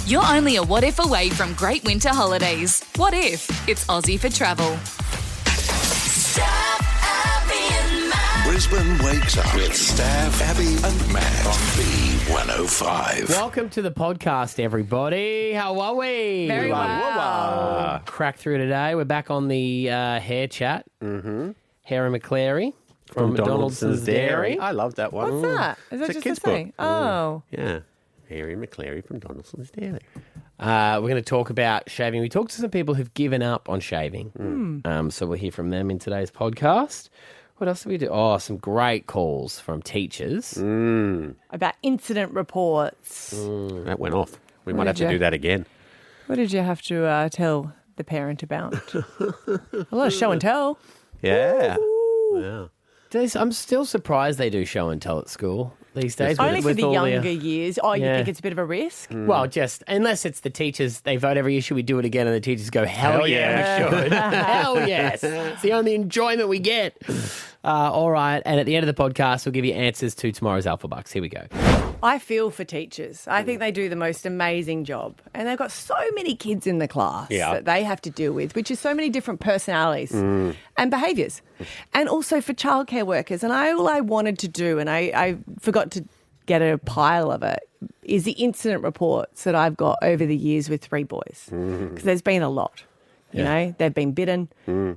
You're only a what if away from great winter holidays. What if it's Aussie for travel? Stav, Abby and Matt. Brisbane wakes up with Stav, Abby and Matt on B105. Welcome to the podcast, everybody. How are we? Very well. Crack through today. We're back on the hair chat. Mm-hmm. Harry McClary from Donaldson's Dairy. I love that one. What's that? Is that It's a just a kid's thing? book. Oh. Yeah. Harry McClary from Donaldson's Dairy. We're going to talk about shaving. We talked to some people who've given up on shaving. So we'll hear from them in today's podcast. What else did we do? Oh, some great calls from teachers. About incident reports. That went off. We might What have did to you- do that again. What did you have to tell the parent about? A lot of show and tell. Yeah. Yeah. I'm still surprised they do show and tell at school these days. Only for with the all younger years. Oh, you Yeah. think it's a bit of a risk? Well, just unless it's the teachers, they vote every year, should we do it again? And the teachers go, hell yeah, we should. Hell yes. It's the only enjoyment we get. All right. And at the end of the podcast, we'll give you answers to tomorrow's Alpha Bucks. Here we go. I feel for teachers. I think they do the most amazing job. And they've got so many kids in the class that they have to deal with, which is so many different personalities and behaviours. And also for childcare workers. And all I wanted to do, and I forgot to get a pile of it, is the incident reports that I've got over the years with 3 boys. Because there's been a lot. You know, they've been bitten,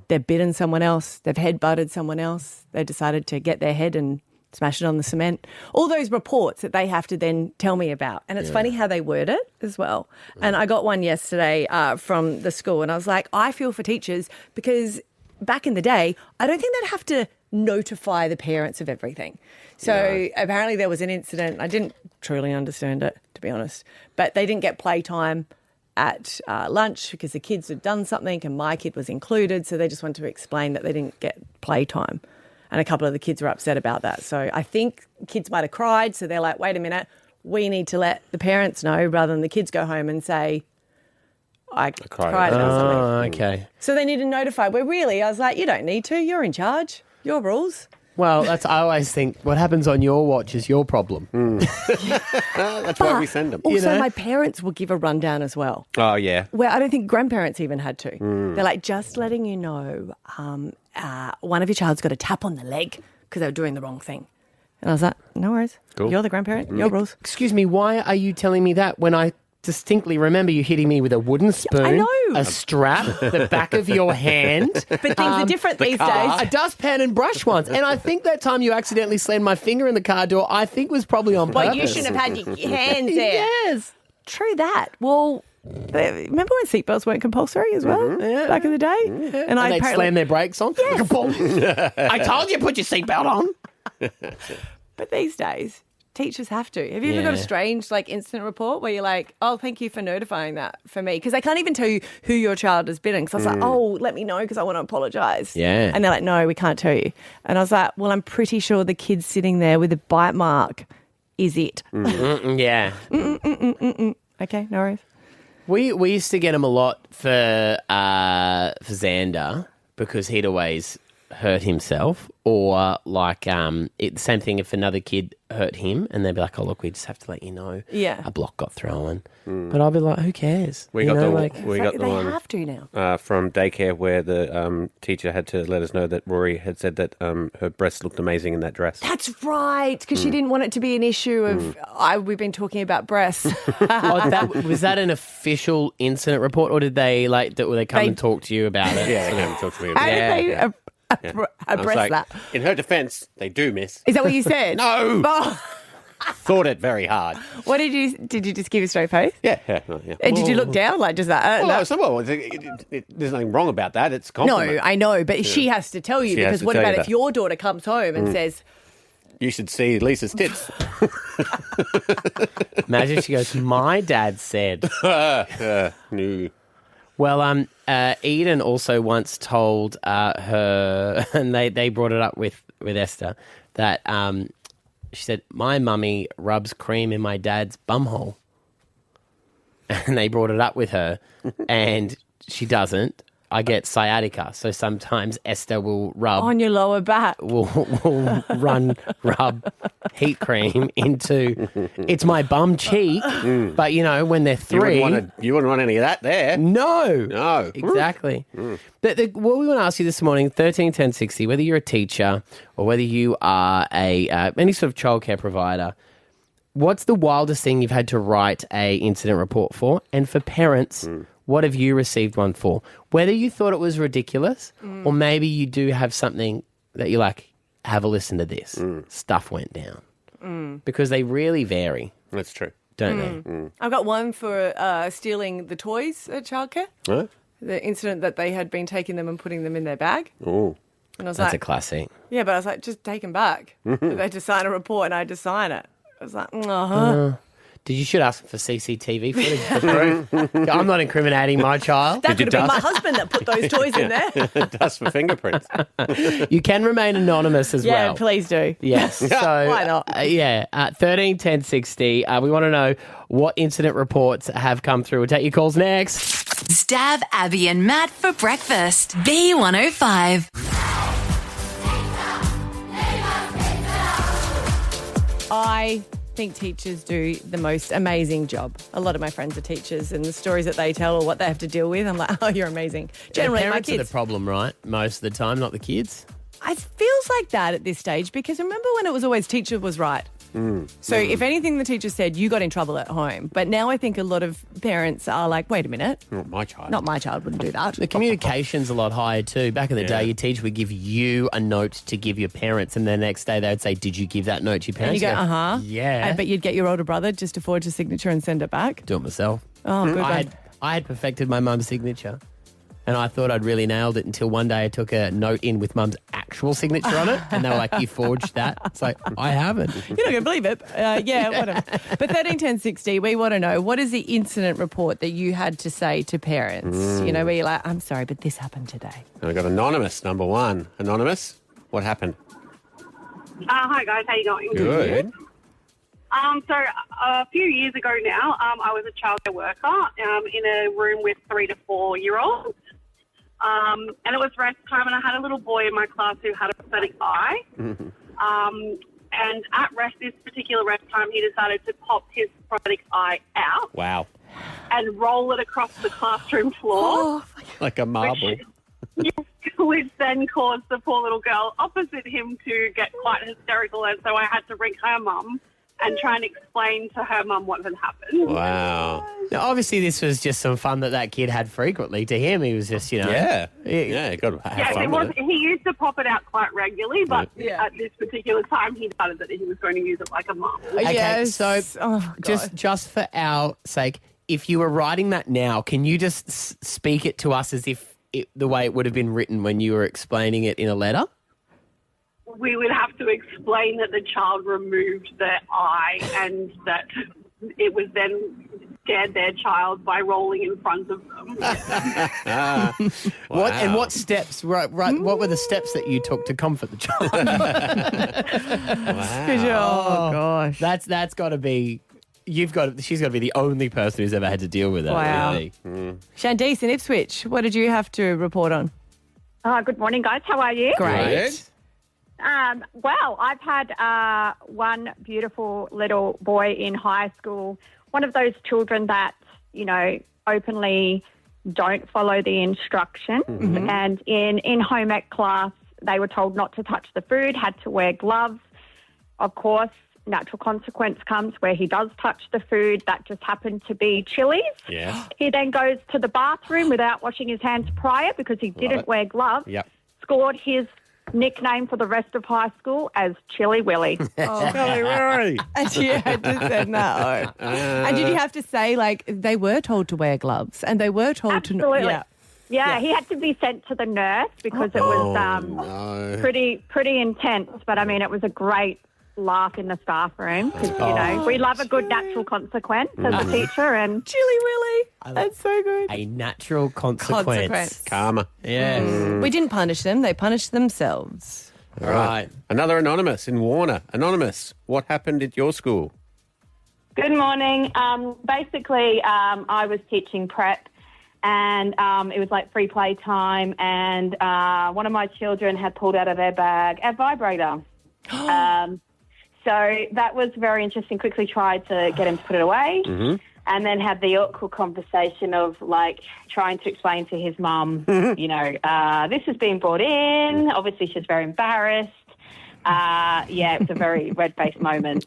they've bitten someone else, they've head-butted someone else, they decided to get their head and smash it on the cement. All those reports that they have to then tell me about. And it's funny how they word it as well. And I got one yesterday from the school and I was like, I feel for teachers because back in the day, I don't think they'd have to notify the parents of everything. So apparently there was an incident. I didn't truly understand it, to be honest. But they didn't get playtime at lunch because the kids had done something and my kid was included. So they just wanted to explain that they didn't get playtime. And a couple of the kids were upset about that. So I think kids might have cried. So they're like, wait a minute, we need to let the parents know rather than the kids go home and say, I cried about something. Oh, okay. So they need to notify. Where really, I was like, you don't need to. You're in charge. Your rules. Well, I always think what happens on your watch is your problem. That's why we send them. Also, my parents will give a rundown as well. Oh, yeah. Where I don't think grandparents even had to. They're like, just letting you know, one of your child's got a tap on the leg because they were doing the wrong thing. And I was like, no worries. Cool. You're the grandparent. Your rules. Excuse me, why are you telling me that when I distinctly remember you hitting me with a wooden spoon, I know. a strap, the back of your hand, But things are different these a days. dustpan and brush once. And I think that time you accidentally slammed my finger in the car door, I think was probably on purpose. Well, you shouldn't have had your hands there. Yes. True that. Well, remember when seatbelts weren't compulsory as well back in the day? And they'd apparently- slam their brakes on. I told you put your seatbelt on. But these days, teachers have to. Have you ever got a strange incident report where you're like, oh, thank you for notifying that for me? Because they can't even tell you who your child has bitten. Because I was like, oh, let me know because I want to apologise. Yeah. And they're like, no, we can't tell you. And I was like, well, I'm pretty sure the kid sitting there with a bite mark is it. Yeah. Okay, no worries. We used to get him a lot for Xander because he'd always hurt himself, or same thing if another kid hurt him and they'd be like, oh look, we just have to let you know a block got thrown. But I'll be like, who cares? We You got know, the They one have to now. from daycare where the teacher had to let us know that Rory had said that her breasts looked amazing in that dress. That's right, because she didn't want it to be an issue of, we've been talking about breasts. was that an official incident report, or did they come and talk to you about it? Yeah, they came and talked to me How about it. did they a I was breast like, slap? in her defence, they do, miss. Is that what you said? No! Oh, Thought it very hard. what did you just give a straight face? Yeah. And did you look down just that? There's nothing wrong about that. It's a No, compliment. I know, but she has to tell you She has because to what tell about you if that. your daughter comes home and says, You should see Lisa's tits. Imagine she goes, my dad said. No. Well, Eden also once told her, and they brought it up with Esther, that she said, my mummy rubs cream in my dad's bumhole. And they brought it up with her, and she doesn't. I get sciatica, so sometimes Esther will rub On your lower back. will rub heat cream into it's my bum cheek. But when they're 3, You wouldn't want any of that there. no, exactly. What we want to ask you this morning, 131060, whether you're a teacher or whether you are any sort of childcare provider. What's the wildest thing you've had to write a incident report for? And for parents, what have you received one for? Whether you thought it was ridiculous or maybe you do have something that you're like, have a listen to this. Stuff went down. Because they really vary, That's true. don't they? I've got one for stealing the toys at childcare. Huh? The incident that they had been taking them and putting them in their bag. Oh. And I was That's a like, classic. yeah, but I was like, just take them back. But they had to sign a report and I had to sign it. I was like, You should ask for CCTV footage for proof. I'm not incriminating my child. That you could have been my dust? husband that put those toys in there. Dust for fingerprints. You can remain anonymous as Yeah, well. please do. Yes. So Why not? 131060. We want to know what incident reports have come through. We'll take your calls next. Stav, Abby, and Matt for breakfast. B105. I think teachers do the most amazing job. A lot of my friends are teachers, and the stories that they tell or what they have to deal with, I'm like, oh, you're amazing. Generally, the my parents are kids. the problem, right? Most of the time, not the kids. It feels like that at this stage because remember when it was always teacher was right. So if anything the teacher said, you got in trouble at home. But now I think a lot of parents are like, wait a minute, Not my child. not my child wouldn't do that. The communication's a lot higher too. Back in the day, your teacher would give you a note to give your parents, and the next day they would say, did you give that note to your And parents? you go, uh-huh. Yeah. But you'd get your older brother just to forge a signature and send it back. Do it myself. Oh, good one. I had perfected my mum's signature, and I thought I'd really nailed it until one day I took a note in with mum's actual signature on it, and they were like, you forged that? It's like, I haven't. You're not going to believe it. Yeah, whatever. But 131060, we want to know, what is the incident report that you had to say to parents? Where you're like, I'm sorry, but this happened today. And I got Anonymous, number 1. Anonymous, what happened? Hi guys, how you going? Good. So a few years ago now, I was a childcare worker in a room with 3 to 4 year olds, and it was rest time, and I had a little boy in my class who had a prosthetic eye. And at this particular rest time, he decided to pop his prosthetic eye out Wow. and roll it across the classroom floor. Like a marble. Which then caused the poor little girl opposite him to get quite hysterical, and so I had to ring her mum and try and explain to her mum what had happened. Wow. Now, obviously, this was just some fun that kid had frequently. To him, he was just, Yeah. Yeah, got to have Yeah, fun with it. he used to pop it out quite regularly, but at this particular time, he decided that he was going to use it like a mum. Okay, Yes. so Oh, God. just for our sake, if you were writing that now, can you just speak it to us as if the way it would have been written when you were explaining it in a letter? We would have to explain that the child removed their eye and that it was then scared their child by rolling in front of them. What steps? Right. What were the steps that you took to comfort the child? Oh, gosh. That's got to be. She's got to be the only person who's ever had to deal with that. Wow. Really. Shandice in Ipswich, what did you have to report on? Good morning, guys. How are you? Great. Well, I've had one beautiful little boy in high school, one of those children that, openly don't follow the instructions. And in home ec class, they were told not to touch the food, had to wear gloves. Of course, natural consequence comes where he does touch the food. That just happened to be chilies. Yeah. He then goes to the bathroom without washing his hands prior because he didn't wear gloves. Yep. Scored his nickname for the rest of high school as Chili Willy. And you had to send that out. And did you have to say, they were told to wear gloves and they were told Absolutely. to... Yeah, he had to be sent to the nurse because it was pretty intense. But, it was a great laugh in the staff room because, we love a good natural consequence as a teacher. And Chili Willy. That's so good. A natural consequence. Karma. Yes. We didn't punish them. They punished themselves. All right. Another Anonymous in Warner. Anonymous, what happened at your school? Good morning. Basically, I was teaching prep And it was like free play time, and one of my children had pulled out of their bag a vibrator. So that was very interesting. Quickly tried to get him to put it away, and then had the awkward conversation of like trying to explain to his mum, you know, this has been brought in. Obviously, she's very embarrassed. Yeah, it was a very red-faced moment.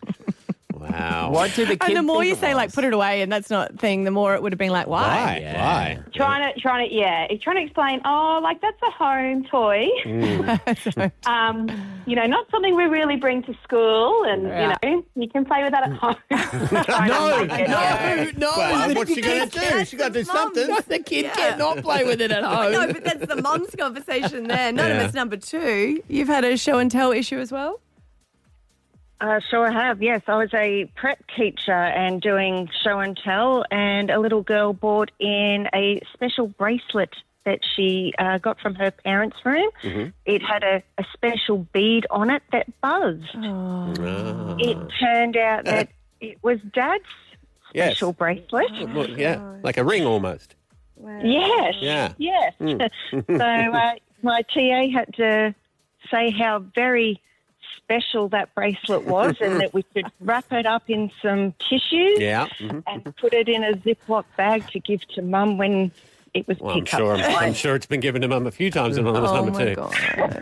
Wow. What did the kid And the more think you it say, was? like, put it away and that's not a thing, the more it would have been like, why? Why? Trying to explain, like, that's a home toy. You know, not something we really bring to school, and, you know, you can play with that at home. No. Well, what's she going to do? She's got to do something. The kid cannot play with it at home. No, but that's the mum's conversation there. Anonymous number 2, you've had a show and tell issue as well? Sure have, yes. I was a prep teacher and doing show and tell, and a little girl brought in a special bracelet that she got from her parents' room. It had a special bead on it that buzzed. It turned out that it was Dad's special bracelet. Well, yeah, like a ring almost. Yes. Yeah. Yes. So my TA had to say how very special that bracelet was, and that we could wrap it up in some tissues and put it in a Ziploc bag to give to Mum when it was picked up. I'm sure it's been given to Mum a few times in Anonymous number 2. God.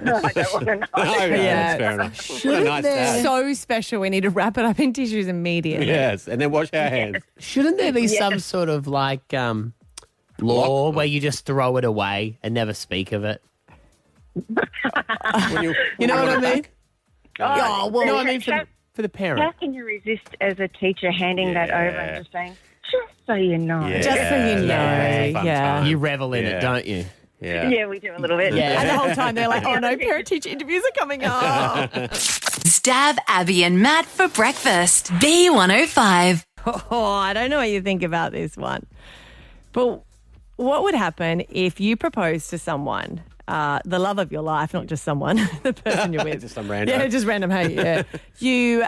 No, I don't want to know. That's fair enough. What a nice dad. So special. We need to wrap it up in tissues immediately. Yes, and then wash our hands. Shouldn't there be some sort of like law where you just throw it away and never speak of it? You know what I mean? Oh, well, no, I mean for the parent. How can you resist as a teacher handing that over and just saying, just so you know? Yeah. Just so you know, Fun You revel in it, don't you? Yeah. Yeah, we do a little bit. And the whole time they're like, oh no, parent-teacher interviews are coming up. Stav, Abby, and Matt for breakfast. B105. Oh, I don't know what you think about this one. But what would happen if you proposed to someone, the love of your life, not just someone, the person you're with. Just some random. Yeah, just random. Hey, yeah. You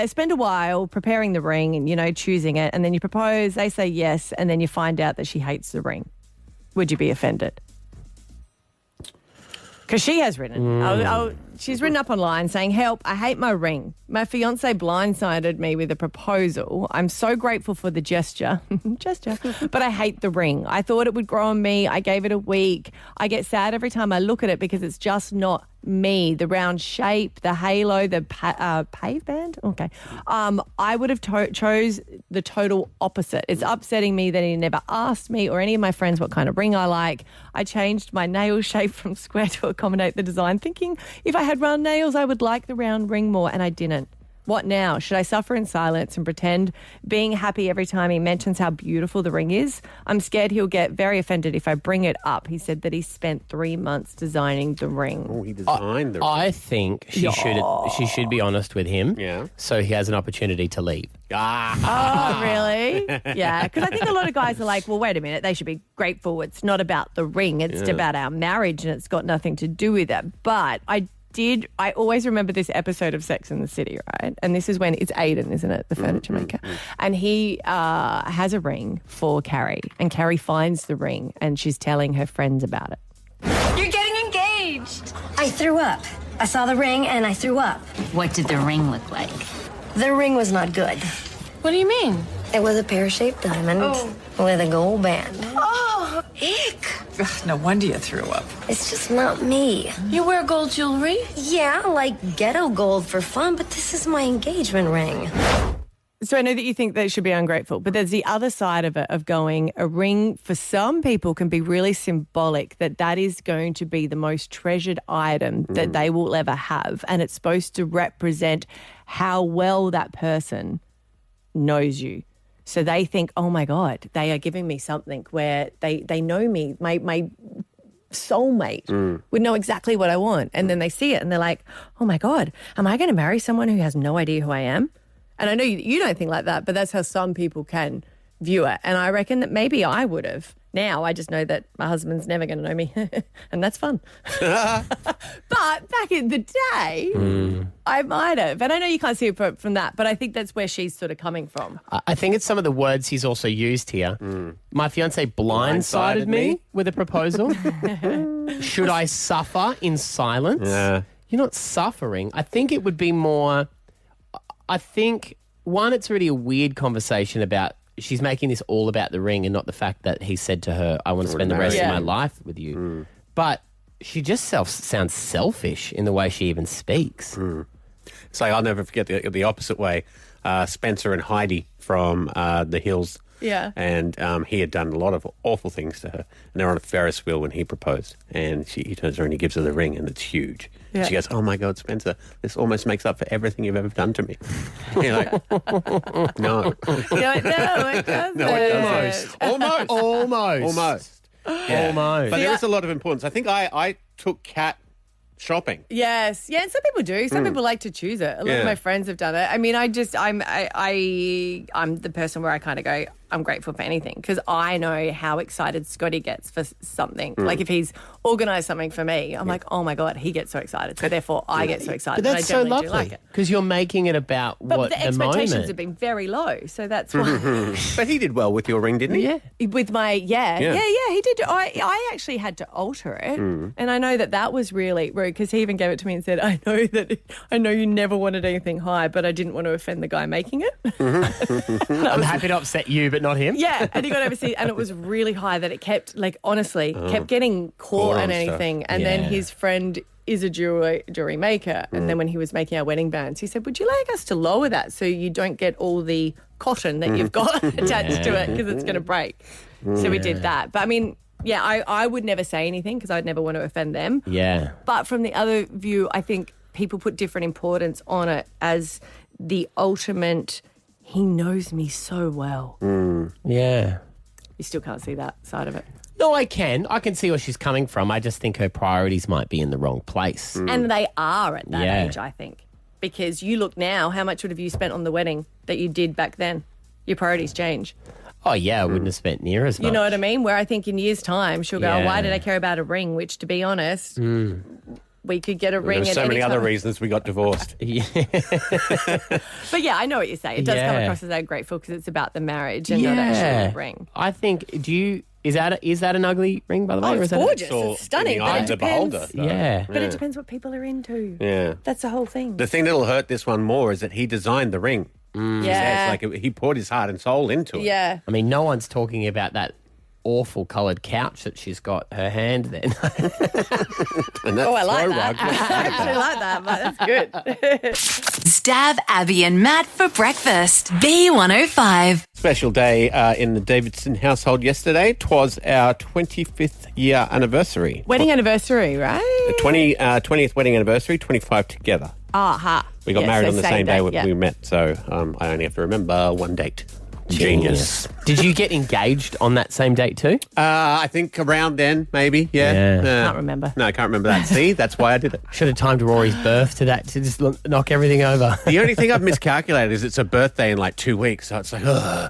spend a while preparing the ring and, you know, choosing it, and then you propose, they say yes, and then you find out that she hates the ring. Would you be offended? Because she has written. She's written up online saying, help, I hate my ring. My fiancé blindsided me with a proposal. I'm so grateful for the gesture, but I hate the ring. I thought it would grow on me. I gave it a week. I get sad every time I look at it because it's just not me. The round shape, the halo, the pave band. Okay. I would have chose the total opposite. It's upsetting me that he never asked me or any of my friends what kind of ring I like. I changed my nail shape from square to accommodate the design, thinking if I had round nails, I would like the round ring more, and I didn't. What now? Should I suffer in silence and pretend being happy every time he mentions how beautiful the ring is? I'm scared he'll get very offended if I bring it up. He said that he spent 3 months designing the ring. Oh, he designed the ring. I think she should be honest with him. Yeah. So he has an opportunity to leave. Oh, really? Yeah, because I think a lot of guys are like, well, wait a minute, they should be grateful. It's not about the ring. It's about our marriage, and it's got nothing to do with it. But I always remember this episode of Sex and the City, right? And this is when it's Aiden, isn't it? The furniture maker. And he has a ring for Carrie, and Carrie finds the ring and she's telling her friends about it. You're getting engaged. I threw up. I saw the ring and I threw up. What did the ring look like? The ring was not good. What do you mean? It was a pear-shaped diamond with a gold band. Oh, ick. No wonder you threw up. It's just not me. You wear gold jewelry? Yeah, like ghetto gold for fun, but this is my engagement ring. So I know that you think they should be ungrateful, but there's the other side of it, of going, a ring for some people can be really symbolic, that is going to be the most treasured item that they will ever have. And it's supposed to represent how well that person knows you. So they think, oh my God, they are giving me something where they know me, my soulmate would know exactly what I want. And then they see it and they're like, oh my God, am I going to marry someone who has no idea who I am? And I know you don't think like that, but that's how some people can view it. And I reckon that maybe I would have. Now I just know that my husband's never going to know me, and that's fun. But back in the day, I might have. And I know you can't see it from that, but I think that's where she's sort of coming from. I think it's some of the words he's also used here. My fiance blindsided me with a proposal. Should I suffer in silence? Yeah. You're not suffering. I think it would be more... I think, one, it's really a weird conversation about... She's making this all about the ring and not the fact that he said to her, I want to spend the rest of my life with you. But she just sounds selfish in the way she even speaks. So I'll never forget the opposite way. Spencer and Heidi from The Hills. Yeah. And he had done a lot of awful things to her. And they're on a Ferris wheel when he proposed. And he turns around and he gives her the ring, and it's huge. Yeah. She goes, oh, my God, Spencer, this almost makes up for everything you've ever done to me. And you're like, no. You're like, no, it doesn't. No, it doesn't. Almost. Almost. Yeah. Almost. But there is a lot of importance. I think I took Kat shopping. Yes. Yeah, and some people do. Some people like to choose it. A lot of my friends have done it. I mean, I'm the person where I kind of go, I'm grateful for anything because I know how excited Scotty gets for something. Like if he's organised something for me, I'm like, oh my God, he gets so excited. So therefore I get so excited. But that's and I so generally do lovely like it. because you're making it about But the expectations moment. have been very low, so that's why. But he did well with your ring, didn't he? Yeah. With my, he did. I actually had to alter it. And I know that was really rude because he even gave it to me and said, I know you never wanted anything high, but I didn't want to offend the guy making it. I'm happy to upset you, but not him. Yeah, and he got overseas and it was really high that it kept, kept getting caught and anything. And then his friend is a jewelry maker. And then when he was making our wedding bands, he said, would you like us to lower that so you don't get all the cotton that you've got attached to it because it's going to break? So we did that. But I mean, yeah, I would never say anything because I'd never want to offend them. Yeah. But from the other view, I think people put different importance on it as the ultimate, he knows me so well. Yeah. You still can't see that side of it. No, I can. I can see where she's coming from. I just think her priorities might be in the wrong place. And they are at that age, I think. Because you look now, how much would have you spent on the wedding that you did back then? Your priorities change. Oh, yeah, I wouldn't have spent near as much. You know what I mean? Where I think in years' time, she'll go, why did I care about a ring? Which, to be honest, we could get a ring There's at so many any other time. reasons we got divorced. But yeah, I know what you say. It does come across as ungrateful because it's about the marriage and not actually the ring. I think, is that an ugly ring, by the way? Oh, or it's is gorgeous. all It's stunning. in the But eye it of the depends. beholder, though. Yeah. But it depends what people are into. Yeah. That's the whole thing. The thing that'll hurt this one more is that he designed the ring. Yeah. It's like he poured his heart and soul into it. Yeah. I mean, no one's talking about that awful coloured couch that she's got her hand then. And that Oh, I like throw that. rug. I actually like that, but that's good. Stav, Abby, and Matt for breakfast. B105. Special day in the Davidson household yesterday. 'Twas our 25th year anniversary. Wedding anniversary, right? The 20th wedding anniversary, 25 together. Aha. We got married so on the same day yeah. we met, so I only have to remember one date. Genius. Did you get engaged on that same date too? I think around then, maybe. Yeah. Can't remember. No, I can't remember that. See, that's why I did it. Should have timed Rory's birth to that to just knock everything over. The only thing I've miscalculated is it's a birthday in like 2 weeks, so it's like, ugh.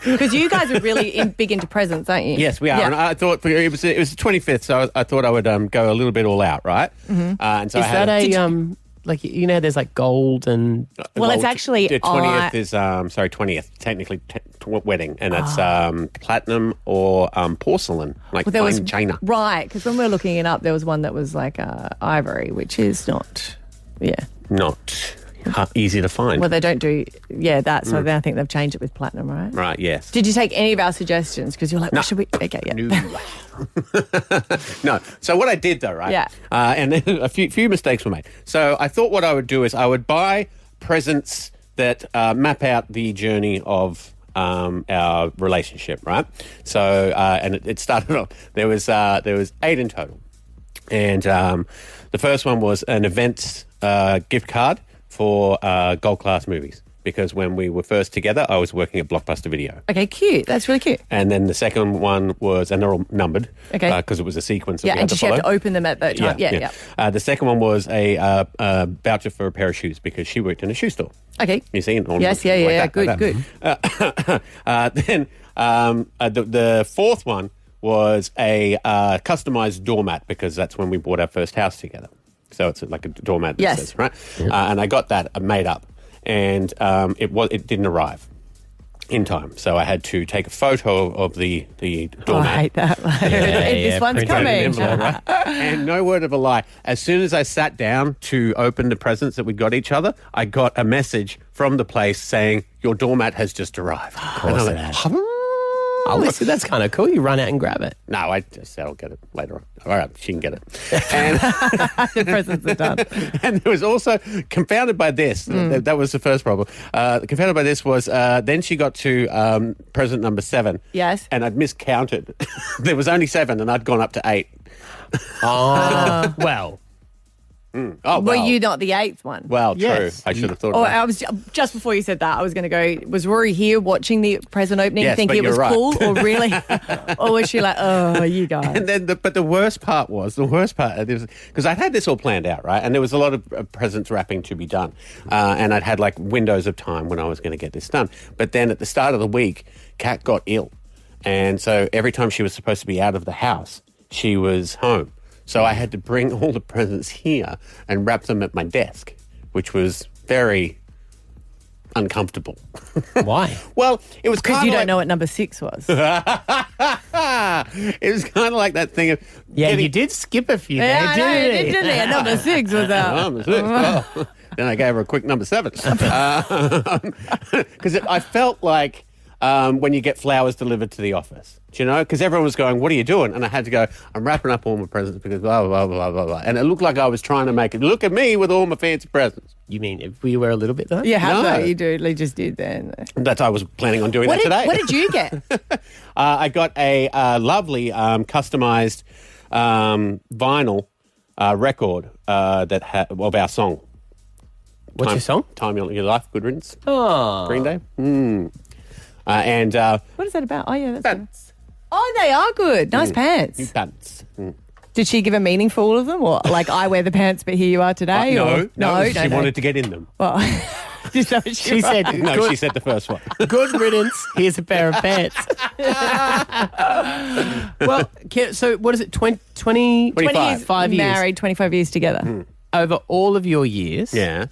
Because you guys are really big into presents, aren't you? Yes, we are. Yeah. And I thought it was the 25th, so I thought I would go a little bit all out, right? And so Is I had that like, you know, there's like gold and... Well, it's actually... The 20th is, 20th, technically wedding, and it's platinum or porcelain, like there was fine china. Right, because when we were looking it up, there was one that was like ivory, which is not... Yeah. Not easy to find. Well, they don't do... Yeah, that. So then I think they've changed it with platinum, right? Right, yes. Did you take any of our suggestions? Because you're like, No. what should we... Okay, yeah. No. No. So what I did though, right? Yeah. And then a few mistakes were made. So I thought what I would do is I would buy presents that map out the journey of our relationship, right? So and it started off. There was 8 in total, and the first one was an events gift card for Gold Class Movies. Because when we were first together, I was working at Blockbuster Video. Okay, cute. That's really cute. And then the second one was, and they're all numbered, Okay. because it was a sequence that Yeah, we and had to did you follow. have to open them at that time? Yeah. The second one was a voucher for a pair of shoes because she worked in a shoe store. Okay. You see? An ornament Yes, yeah. like that, Good. Then the fourth one was a customized doormat, because that's when we bought our first house together. So it's like a doormat that says, right? And I got that made up, and it didn't arrive in time. So I had to take a photo of the doormat. Oh, I hate that. This one's coming. Right? And no word of a lie, as soon as I sat down to open the presents that we got each other, I got a message from the place saying, your doormat has just arrived. Of course it has. Oh, listen, that's kind of cool. You run out and grab it. No, I just said I'll get it later on. All right, she can get it. And The presents are done. And there was also, confounded by this, that was the first problem. Confounded by this was, then she got to present number 7. Yes. And I'd miscounted. There was only 7 and I'd gone up to 8. Oh, well. Oh, Were well. you not the 8th one? Well, true. Yes. I should have thought Oh, of that. I was just before you said that, I was going to go. Was Rory here watching the present opening, Yes, thinking but it was you're right. cool, or really, or was she like, oh, you guys? And then, but the worst part because I'd had this all planned out, right? And there was a lot of presents wrapping to be done, and I'd had like windows of time when I was going to get this done. But then at the start of the week, Kat got ill, and so every time she was supposed to be out of the house, she was home. So I had to bring all the presents here and wrap them at my desk, which was very uncomfortable. Why? Well, it was Because kind you of don't know what number 6 was. It was kind of like that thing of You did skip a few there, I know, didn't you? didn't he? Number 6 was out. Number 6. Well, then I gave her a quick number 7. Because I felt like when you get flowers delivered to the office, do you know? Because everyone was going, what are you doing? And I had to go, I'm wrapping up all my presents because blah, blah, blah, blah, blah. And it looked like I was trying to make it, look at me with all my fancy presents. You mean if we were a little bit though? You have No. though. You do. You just did then. That's I was planning on doing that today. What did you get? I got a lovely customized vinyl record of our song. What's your song? Time Your Life, Good Riddance. Oh. Green Day. And What is that about? Oh, yeah, that's pants. Oh, they are good. Nice pants. new pants. Did she give a meaning for all of them? Or like, I wear the pants, but here you are today? No, or? she wanted to get in them. Well, is that what She said, No, she said the first one. good riddance, here's a pair of pants. Well, so what is it, 20 25. 5 years? married, 25 years together. Over all of your years, Yeah.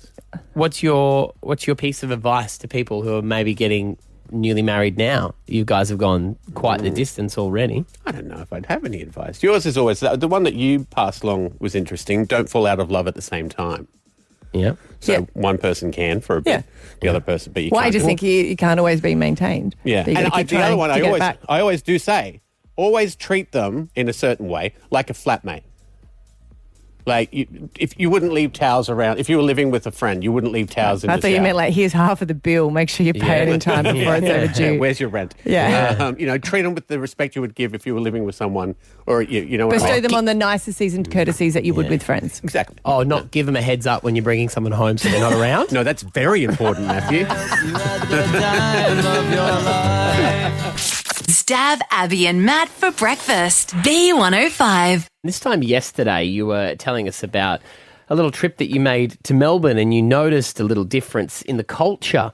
what's your piece of advice to people who are maybe getting newly married now? You guys have gone quite the distance already. I don't know if I'd have any advice. Yours is always, the one that you passed along was interesting. Don't fall out of love at the same time. Yeah. So one person can for a bit, the other person, but you Well, can't. I just think you can't always be maintained. Yeah, That you and gotta keep the other trying one, to get back. I always do say, always treat them in a certain way, like a flatmate. Like, if you wouldn't leave towels around, if you were living with a friend, you wouldn't leave towels in I the thought you shower. meant like, here's half of the bill. Make sure you pay it in time before it's overdue. Where's your rent? Yeah. Treat them with the respect you would give if you were living with someone, or you know what I Bestow mean? them on the nicest seasoned courtesies that you would with friends. Exactly. Oh, not give them a heads up when you're bringing someone home so they're not around? No, that's very important, Matthew. Stav, Abby, and Matt for breakfast. B105. This time yesterday, you were telling us about a little trip that you made to Melbourne and you noticed a little difference in the culture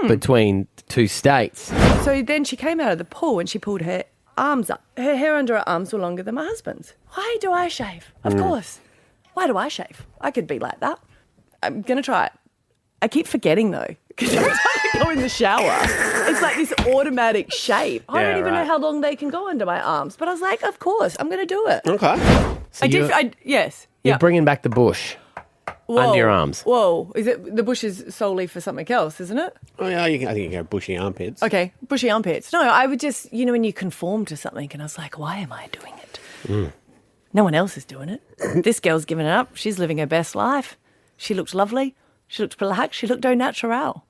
between the two states. So then she came out of the pool and she pulled her arms up. Her hair under her arms were longer than my husband's. Why do I shave? Of course. Why do I shave? I could be like that. I'm going to try it. I keep forgetting though, because every time I go in the shower, it's like this automatic shave. I don't even know how long they can go under my arms, but I was like, of course, I'm going to do it. Okay. So Yes. You're Yeah. bringing back the bush under your arms. Whoa. Is it the bush is solely for something else, isn't it? Oh, yeah, I think you can go bushy armpits. Okay, bushy armpits. No, I would just, when you conform to something, and I was like, why am I doing it? No one else is doing it. This girl's giving it up. She's living her best life. She looks lovely. She looked relaxed. She looked au naturel.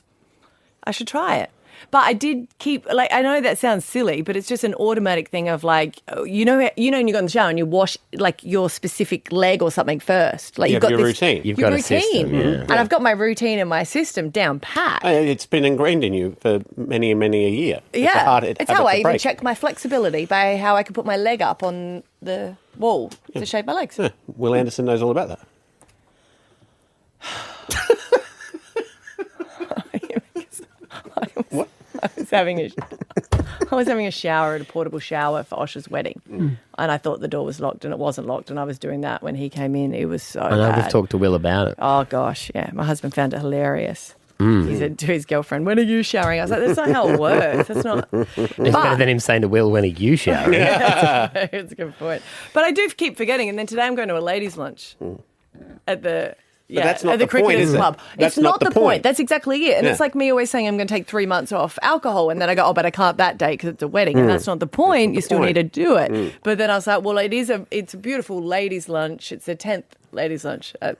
I should try it. But I did keep, I know that sounds silly, but it's just an automatic thing of when you go in the shower and you wash your specific leg or something first. Like You you've have got your this, routine. You've your got a routine. system, yeah. And I've got my routine and my system down pat. It's been ingrained in you for many a year. It's how I even check my flexibility by how I can put my leg up on the wall to shave my legs. Yeah. Will Anderson knows all about that. I was having a shower at a portable shower for Osha's wedding, and I thought the door was locked, and it wasn't locked, and I was doing that when he came in. It was so I know bad. we've talked to Will about it. Oh gosh, yeah. My husband found it hilarious. He said to his girlfriend, "When are you showering?" I was like, "That's not how it works. That's not." It's better than him saying to Will, "When are you showering?" That's a good point. But I do keep forgetting. And then today I'm going to a ladies' lunch at the. Yeah, that's not at the the point, Cricketers is it? Club. That's It's not not the the point. point. That's exactly it. And Yeah. it's like me always saying I'm going to take 3 months off alcohol, and then I go, oh, but I can't that day because it's a wedding, and that's not the point. You still point. need to do it. But then I was like, well, it's a beautiful ladies' lunch. It's the 10th ladies' lunch at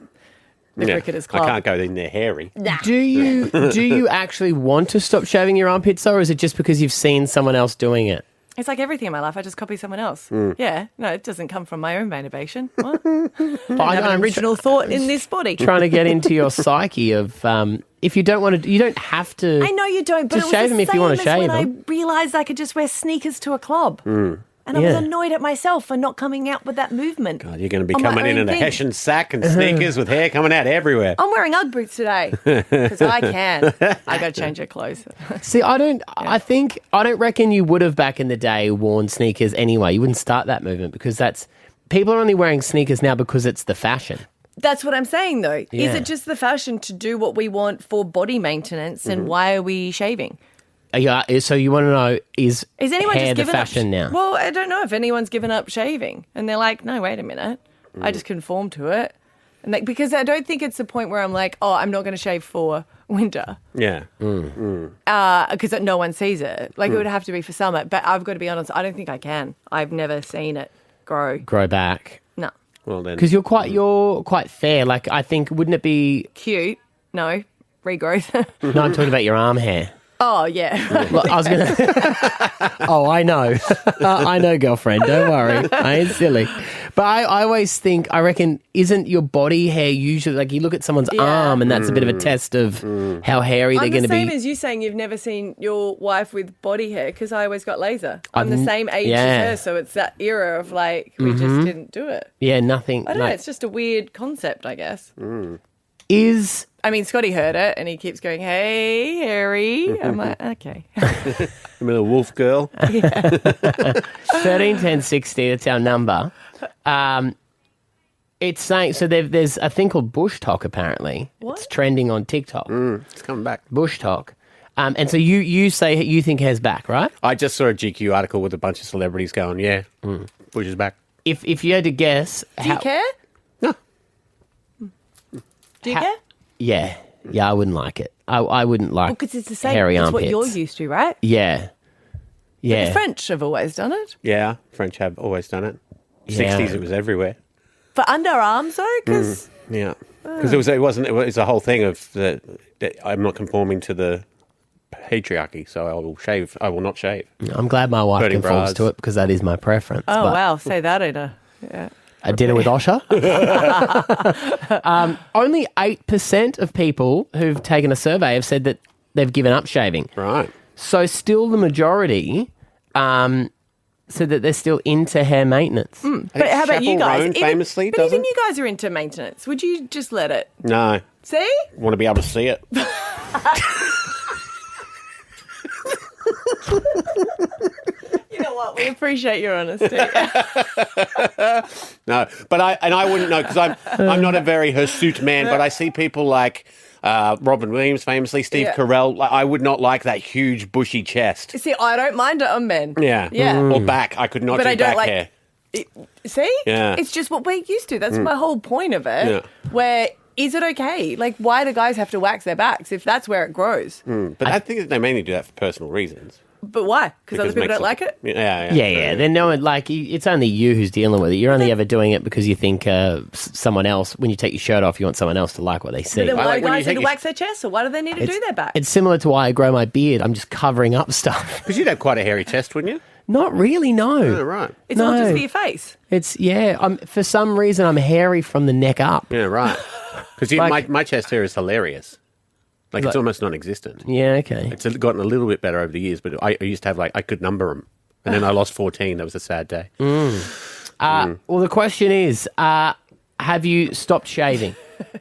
the Cricketers Club. I can't go in there hairy. Nah. Do you actually want to stop shaving your armpits, or is it just because you've seen someone else doing it? It's like everything in my life. I just copy someone else. Yeah. No, it doesn't come from my own motivation. What? I have an original thought in this body. Trying to get into your psyche of if you don't want to, you don't have to. I know you don't, but Just it was shave the them if you want to same as shave when them. I realised I could just wear sneakers to a club. And I was Yeah. annoyed at myself for not coming out with that movement. God, you're going to be on my coming in own a thing. Hessian sack and sneakers with hair coming out everywhere. I'm wearing Ugg boots today because I can. I got to change your clothes. See, I don't reckon you would have back in the day worn sneakers anyway. You wouldn't start that movement because people are only wearing sneakers now because it's the fashion. That's what I'm saying, though. Yeah. Is it just the fashion to do what we want for body maintenance, and why are we shaving? Yeah, so you want to know is anyone hair just the given fashion up? now? Well, I don't know if anyone's given up shaving, and they're like, no, wait a minute, I just conform to it, and because I don't think it's the point where I'm like, oh, I'm not going to shave for winter. Yeah. Because no one sees it. Like it would have to be for summer. But I've got to be honest, I don't think I can. I've never seen it grow. Grow back. No. Well then, Because you're quite fair. Like I think, wouldn't it be? Cute. No. Regrowth. No, I'm talking about your arm hair. Oh, yeah. Look, I was gonna. Oh, I know, I know, girlfriend. Don't worry, I ain't silly. But I always think, I reckon, isn't your body hair usually like you look at someone's arm and that's a bit of a test of how hairy they're I'm going the to be. same as you saying you've never seen your wife with body hair because I always got laser. I'm the same age yeah. as her, so it's that era of like, we just didn't do it. Yeah, nothing. I don't know, it's just a weird concept, I guess. I mean, Scotty heard it and he keeps going, hey, Harry. I'm like, okay. I'm a little wolf girl. 13 10 60, that's our number. It's saying, so there's a thing called bush talk apparently. What? It's trending on TikTok. It's coming back. Bush talk. And so you say you think hair's back, right? I just saw a GQ article with a bunch of celebrities going, yeah, Bush is back. If you had to guess, Do you care? No. Do you care? Yeah, I wouldn't like it. I wouldn't like Because it's the same. hairy It's armpits. what you're used to, right? Yeah. The French have always done it. Yeah, French have always done it. Yeah. 60s, it was everywhere. For underarms, though, because Yeah, because it was a whole thing of that I'm not conforming to the patriarchy, so I will not shave. I'm glad my wife Burning conforms bras. to it because that is my preference. oh But wow, say that in a dinner with Osha. Only 8% of people who've taken a survey have said that they've given up shaving. Right. So still the majority said that they're still into hair maintenance. But how about you Chappell guys? Roan famously but doesn't? even you guys are into maintenance. Would you just let it? No, See? want to be able to see it. You know what? We appreciate your honesty. No, but I wouldn't know because I'm not a very hirsute man. But I see people like Robin Williams, famously Steve Yeah. Carell. Like, I would not like that huge bushy chest. See, I don't mind it on men. Yeah, Yeah. or back. I could not But do I don't back like- hair. See? Yeah. It's just what we're used to. That's my whole point of it. Yeah. Where is it okay? Like, why do guys have to wax their backs if that's where it grows? But I think that they mainly do that for personal reasons. But why? Because other it people makes don't like it? Yeah. Yeah. Then no one, like, it's only you who's dealing with it. You're only ever doing it because you think someone else, when you take your shirt off, you want someone else to like what they see. But then why like do when you guys need take to your- wax their chest? Or why do they need to do their back? It's similar to why I grow my beard. I'm just covering up stuff. Because you'd have quite a hairy chest, wouldn't you? Not really, no. Oh, right. It's not No. just for your face. It's, for some reason, I'm hairy from the neck up. Yeah, right. Because Like- my chest hair is hilarious. Like, it's almost non-existent. Yeah, okay. It's gotten a little bit better over the years, but I used to have, I could number them. And then I lost 14. That was a sad day. Well, the question is, have you stopped shaving?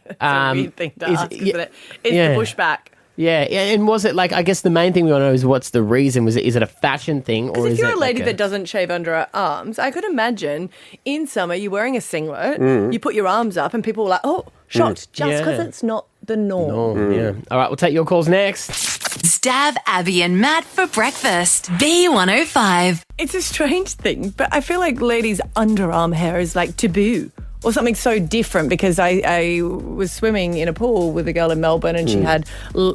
It's a weird thing to ask, isn't it? It's yeah. the bush back. Yeah, and was it like, I guess the main thing we want to know is what's the reason? Is it a fashion thing? Or If is you're it a lady like that doesn't shave under her arms, I could imagine in summer you're wearing a singlet, you put your arms up and people are like, oh, shocked, just because it's not the norm. Yeah. All right, we'll take your calls next. Stav, Abby, and Matt for breakfast. B105. It's a strange thing, but I feel like ladies' underarm hair is like taboo. Or something so different, because I was swimming in a pool with a girl in Melbourne and she had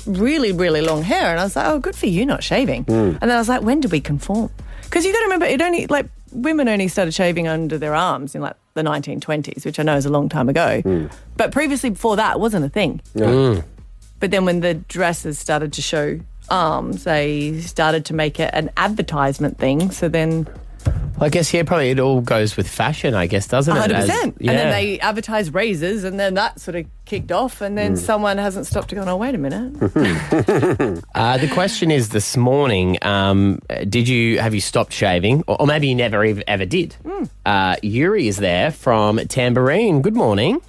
really, really long hair, and I was like, oh, good for you not shaving. And then I was like, when did we conform? Because you got to remember, women only started shaving under their arms in like the 1920s, which I know is a long time ago. But previously, before that, it wasn't a thing. But then when the dresses started to show arms, they started to make it an advertisement thing. So then... Well, I guess, probably it all goes with fashion, I guess, doesn't it? 100%. And then they advertised razors, and then that sort of kicked off, and then someone hasn't stopped to go, oh, wait a minute. The question is this morning, have you stopped shaving? Or maybe you never ever did. Yuri is there from Tambourine. Good morning.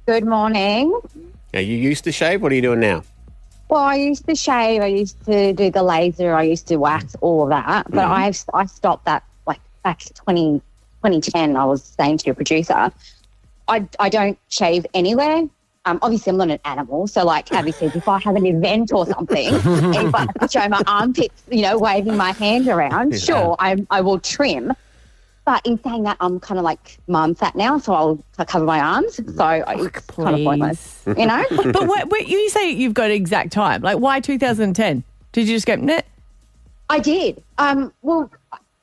Good morning. Are you used to shave? What are you doing now? Well, I used to shave. I used to do the laser. I used to wax, all of that. But I stopped that like back to 2010. I was saying to your producer, I don't shave anywhere. Obviously, I'm not an animal. So like Abby said, if I have an event or something, and if I have to show my armpits, waving my hand around, sure, I will trim. But in saying that, I'm kind of like mum fat now, so I'll cover my arms. So it's kind of pointless, But what you say you've got an exact time. Like, why 2010? Did you just go, nah? I did. Well,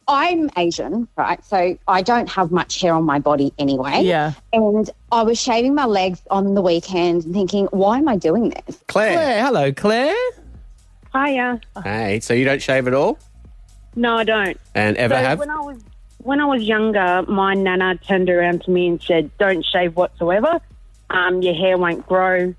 I'm Asian, right? So I don't have much hair on my body anyway. Yeah. And I was shaving my legs on the weekend and thinking, why am I doing this? Claire. Hello, Claire. Hiya. Hey, so you don't shave at all? No, I don't. And ever have? When I was younger, my nana turned around to me and said, don't shave whatsoever. Your hair won't grow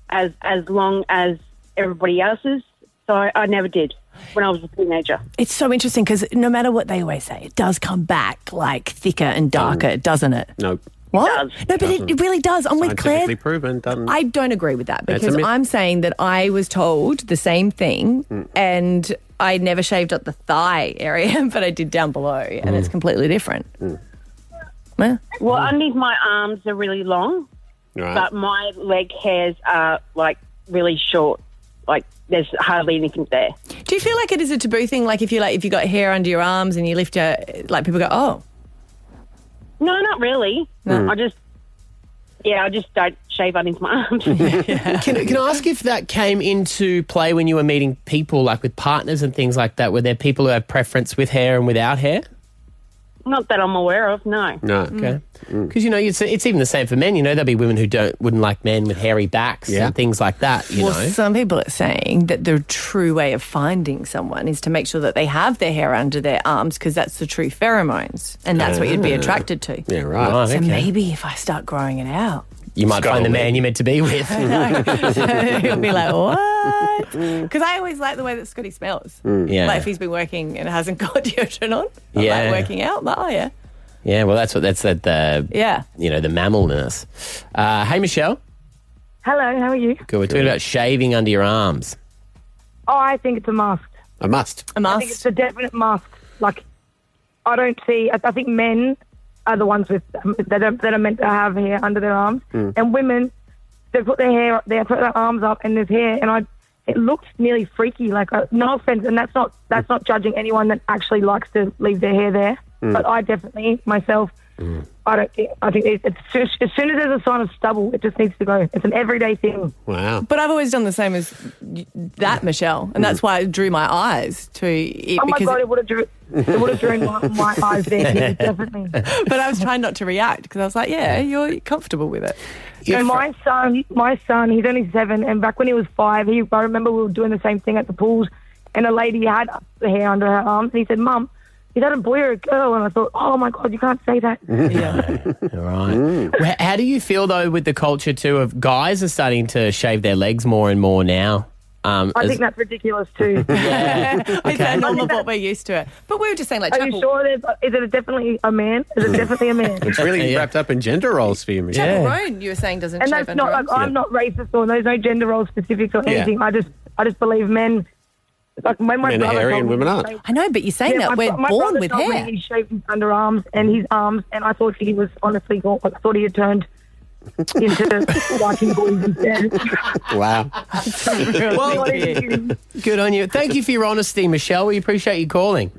as long as everybody else's. So I never did when I was a teenager. It's so interesting because no matter what they always say, it does come back like thicker and darker, doesn't it? No. What? It does. No, but it really does. I'm with Claire. Scientifically proven, doesn't it? I don't agree with that because I'm saying that I was told the same thing and I never shaved up the thigh area, but I did down below, and it's completely different. Well, underneath my arms are really long, but my leg hairs are like really short. Like there's hardly anything there. Do you feel like it is a taboo thing? Like if you got hair under your arms and you lift your, like people go, oh. No, not really. No. I just don't shave underneath my arms. Can I ask if that came into play when you were meeting people, like with partners and things like that? Were there people who have preference with hair and without hair? Not that I'm aware of, no. No. Okay. Because, it's even the same for men. There'll be women who wouldn't like men with hairy backs and things like that, you know. Some people are saying that the true way of finding someone is to make sure that they have their hair under their arms because that's the true pheromones and that's what you'd be attracted to. Yeah, right. So maybe if I start growing it out. You might find the man you're meant to be with. He'll be like, what? Because I always like the way that Scotty smells. Yeah. Like if he's been working and hasn't got deodorant on, like working out. I'm like, oh, yeah. Yeah, well, that's the the mammal in us. Hey, Michelle. Hello, how are you? Good. We're talking about shaving under your arms. Oh, I think it's a must. A must? A must? I think it's a definite must. Like, I don't see... I think men are the ones that are meant to have hair under their arms. And women, they put their arms up and there's hair, and it looks nearly freaky. Like, no offense, and that's not judging anyone that actually likes to leave their hair there. But I definitely, myself, I think it's as soon as there's a sign of stubble, it just needs to go. It's an everyday thing. Wow. But I've always done the same as that, Michelle, and that's why I drew my eyes to it. Oh my God, it would have drawn my eyes there, definitely. But I was trying not to react because I was like, yeah, you're comfortable with it. So my son, he's only 7, and back when he was 5, I remember we were doing the same thing at the pools, and a lady had the hair under her arms, and he said, Mum, is that a boy or a girl? And I thought, oh, my God, you can't say that. Right. Well, how do you feel, though, with the culture, too, of guys are starting to shave their legs more and more now? I think that's ridiculous too. It's that normal what we're used to it. But we were just saying, like, Are you sure is it definitely a man? Is it definitely a man? It's really wrapped up in gender roles for you, Michelle. chaperone, you were saying, doesn't And shave that's not like, underarms? I'm not racist or there's no gender role specifics or anything. I just believe men. Like when my Men are brother hairy told and me women he aren't. shaved- I know, but you're saying that we're my born brother with told me hair. He shaved his underarms and his arms, and I thought he was honestly, I thought he had turned into liking boys instead. Wow. Good on you. Thank you for your honesty, Michelle. We appreciate you calling.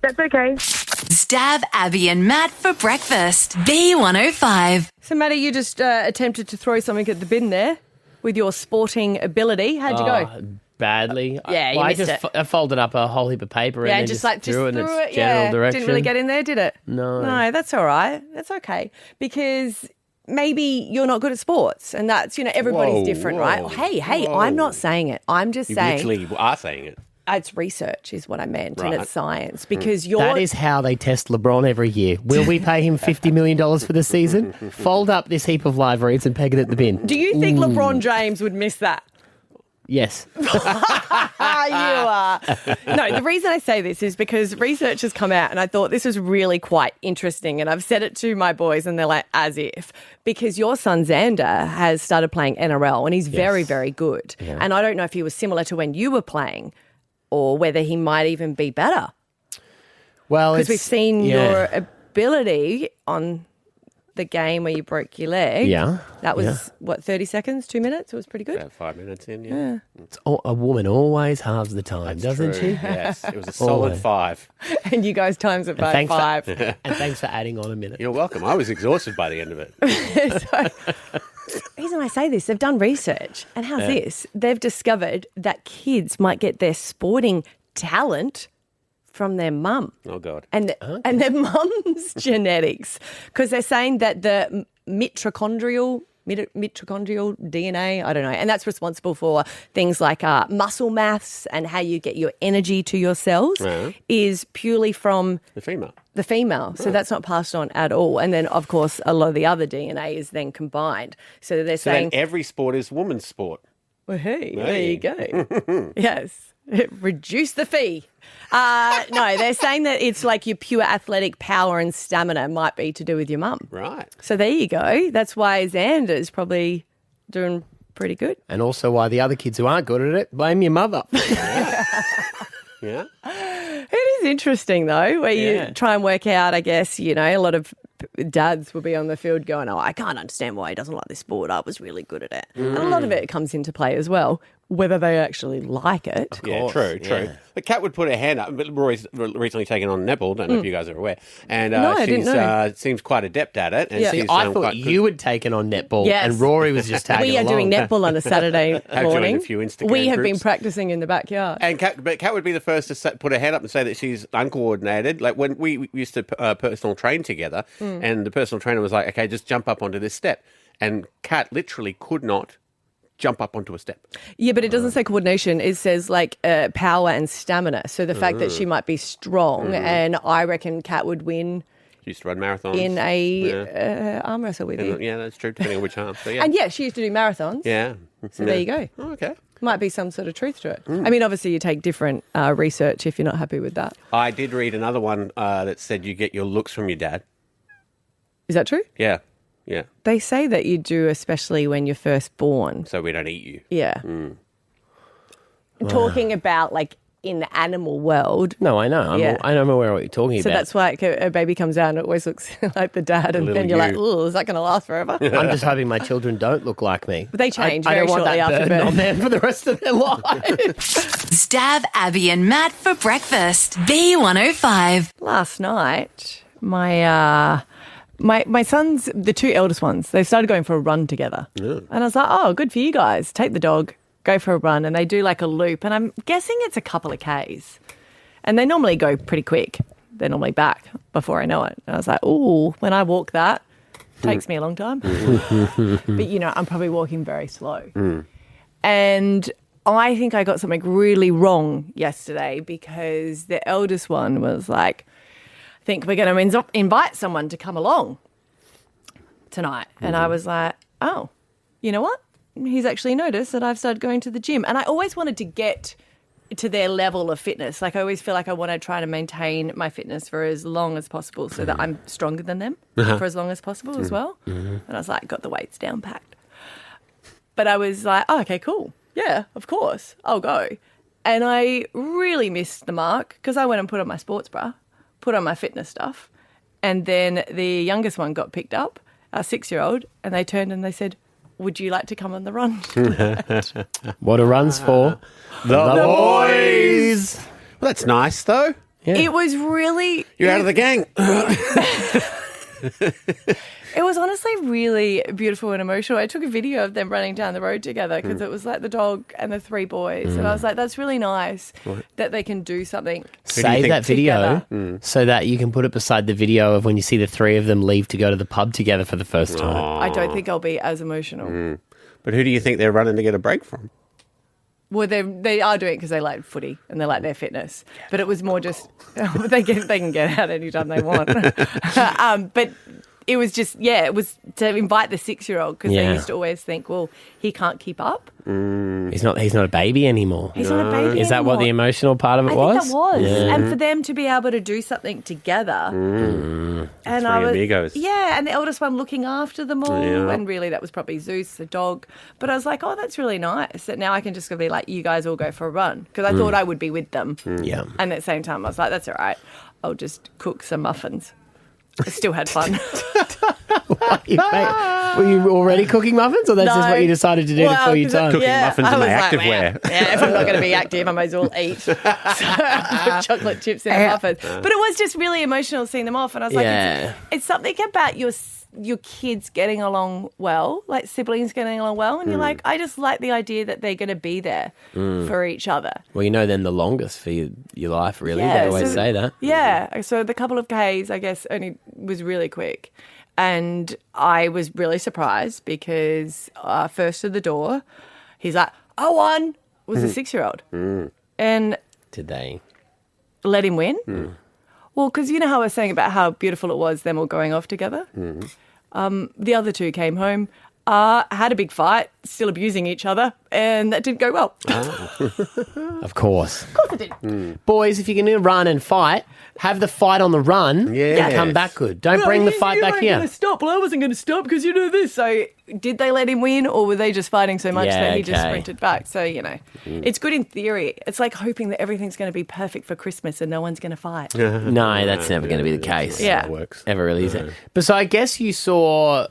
That's okay. Stav, Abby, and Matt for breakfast. B105. So, Maddie, you just attempted to throw something at the bin there with your sporting ability. How'd you go? Badly. Yeah, you missed it. I folded up a whole heap of paper Yeah, and then just threw it in threw its it. general Yeah, direction. didn't really get in there, did it? No. That's all right. That's okay because maybe you're not good at sports, and that's everybody's Whoa, different, whoa, right? Hey, whoa. I'm not saying it. I'm just You saying literally are saying it. it's research, is what I meant, and Right. it's science because you're. That is how they test LeBron every year. Will we pay him $50 million for the season? Fold up this heap of live reads and peg it at the bin. Do you think LeBron James would miss that? Yes. You are. No, the reason I say this is because research has come out and I thought this was really quite interesting. And I've said it to my boys and they're like, as if. Because your son Xander has started playing NRL and he's very, very good. Yeah. And I don't know if he was similar to when you were playing or whether he might even be better. Well, Because we've seen yeah. your ability on the game where you broke your leg. Yeah. That was, 30 seconds, 2 minutes? It was pretty good. About 5 minutes in, yeah. A woman always halves the time, doesn't True, she? Yes, it was a solid Always. 5. And you guys times it by five. And thanks for adding on a minute. You're welcome. I was exhausted by the end of it. The reason I say this, they've done research. And how's this? They've discovered that kids might get their sporting talent from their mum. Oh, God. And their mum's genetics. Because they're saying that the mitochondrial DNA, I don't know, and that's responsible for things like muscle mass and how you get your energy to your cells is purely from The female. the female. So that's not passed on at all. And then, of course, a lot of the other DNA is then combined. So they're So saying, then every sport is woman's sport. well, hey, there you go. Yes. Reduce the fee. No, they're saying that it's like your pure athletic power and stamina might be to do with your mum. Right. So there you go. That's why Xander's probably doing pretty good. And also why the other kids who aren't good at it blame your mother. Yeah. It is interesting, though, where you try and work out, I guess, a lot of dads will be on the field going, oh, I can't understand why he doesn't like this sport. I was really good at it. And a lot of it comes into play as well, whether they actually like it. Yeah, true. yeah. The cat would put her hand up, but Roy's recently taken on netball. Don't know if you guys are aware. And No, I didn't know. seems quite adept at it. And Yeah. See, she's, I thought quite you had taken on netball Yes. and Rory was just tagging We are along. doing netball on a Saturday I've joined morning. a few Instagram We have been groups. practicing in the backyard. And Kat would be the first to put her hand up and say that she's uncoordinated. Like when we used to personal train together, and the personal trainer was like, "Okay, just jump up onto this step," and Kat literally could not jump up onto a step. Yeah, but it doesn't say coordination. It says like power and stamina. So the fact that she might be strong, and I reckon Kat would win She used to run marathons in a arm wrestle with you. Yeah, that's true. Depending on which arm. So, yeah. And yeah, she used to do marathons. Yeah. So there you go. Oh, okay. Might be some sort of truth to it. I mean, obviously you take different research if you're not happy with that. I did read another one that said you get your looks from your dad. Is that true? Yeah. Yeah. They say that you do, especially when you're first born. So we don't eat you. Yeah. Talking about like in the animal world. No, I know. I'm aware of what you're talking So about. that's why a baby comes out and it always looks like the dad, and Little then you're like, you. "Oh, is that going to last forever?" I'm just hoping my children don't look like me. But they change I very don't want shortly that after burden birth. on them for the rest of their life. Stav, Abby, and Matt for breakfast. B105. Last night, my sons, the two eldest ones, they started going for a run together. And I was like, oh, good for you guys. Take the dog, go for a run. And they do like a loop. And I'm guessing it's a couple of Ks. And they normally go pretty quick. They're normally back before I know it. And I was like, ooh, when I walk that, takes me a long time. But, I'm probably walking very slow. And I think I got something really wrong yesterday because the eldest one was like, I think we're going to invite someone to come along tonight. And I was like, oh, you know what? he's actually noticed that I've started going to the gym. And I always wanted to get to their level of fitness. Like, I always feel like I want to try to maintain my fitness for as long as possible so that I'm stronger than them for as long as possible as well. And I was like, got the weights down packed. But I was like, oh, okay, cool. Yeah, of course, I'll go. And I really missed the mark because I went and put on my sports bra, put on my fitness stuff, and then the youngest one got picked up, our 6-year-old, and they turned and they said, would you like to come on the run? What are runs for? The boys. Well, that's nice, though. Yeah. It was really... You're out of the gang. It was honestly really beautiful and emotional. I took a video of them running down the road together because it was like the dog and the 3 boys. And I was like, that's really nice that they can do something. Save that video so that you can put it beside the video of when you see the 3 of them leave to go to the pub together for the first time. I don't think I'll be as emotional. But who do you think they're running to get a break from? Well, they are doing it because they like footy and they like their fitness. But it was more just they can get out anytime they want. But it was just, it was to invite the 6-year-old because they used to always think, well, he can't keep up. He's not a baby anymore. He's not a baby Is that anymore. what the emotional part of it I was? think that was. Yeah. And for them to be able to do something together. And I was, amigos. yeah, and the eldest one looking after them all. And really that was probably Zeus, the dog. But I was like, oh, that's really nice that now I can just be like, you guys all go for a run. Because I thought I would be with them. Yeah. And at the same time, I was like, that's all right. I'll just cook some muffins. I still had fun. Were you already cooking muffins, or that's just what you decided to do before you time? Cooking muffins in my activewear. Yeah, if I'm not going to be active, I might as well eat. So I put chocolate chips in the muffins. But it was just really emotional seeing them off. And I was like, it's something about your kids getting along well, like siblings getting along well. And you're like, I just like the idea that they're going to be there for each other. Well, then the longest for your life, really. Yeah, they always say that. Yeah. So the couple of Ks, I guess, only was really quick. And I was really surprised because first to the door, he's like, I won, was a 6-year-old. And did they let him win? Well, because you know how I was saying about how beautiful it was, them all going off together? The other 2 came home, had a big fight, still abusing each other, and that didn't go well. Of course. Of course it did. Boys, if you're going to run and fight, have the fight on the run and come back good. Don't bring the fight back here. Gonna stop. Well, I wasn't going to stop because you do this. So did they let him win, or were they just fighting so much that he just sprinted back? So, it's good in theory. It's like hoping that everything's going to be perfect for Christmas and no one's going to fight. No, that's never going to be the case. Yeah. It works. Ever really is it? But so I guess you saw,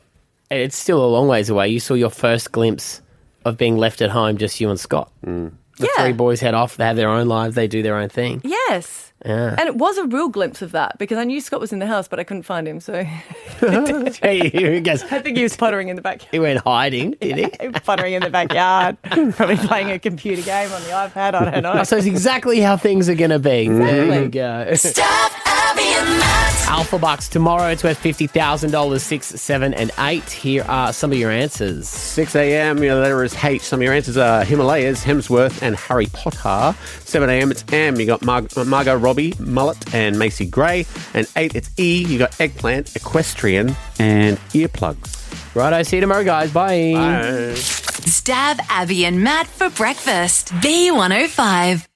it's still a long ways away, you saw your first glimpse of being left at home, just you and Scott. The 3 boys head off, they have their own lives, they do their own thing. Yes. Yeah. And it was a real glimpse of that because I knew Scott was in the house, but I couldn't find him. So Hey, guess I think he was puttering in the backyard. he went hiding, did he? He was puttering in the backyard, probably playing a computer game on the iPad. I don't know. So it's exactly how things are going to be. There you go. Stav, Abby, and Matt. Alpha Bucks tomorrow. It's worth $50,000, 6, 7, and 8. Here are some of your answers. 6 a.m., your letter is H. Some of your answers are Himalayas, Hemsworth, and Harry Potter. 7 a.m., it's M. You got Margot Robbie, Mullet, and Macy Gray. And 8, it's E. You got Eggplant, Equestrian, and Earplugs. Righto, see you tomorrow, guys. Bye. Bye. Stav, Abby, and Matt for breakfast. B105.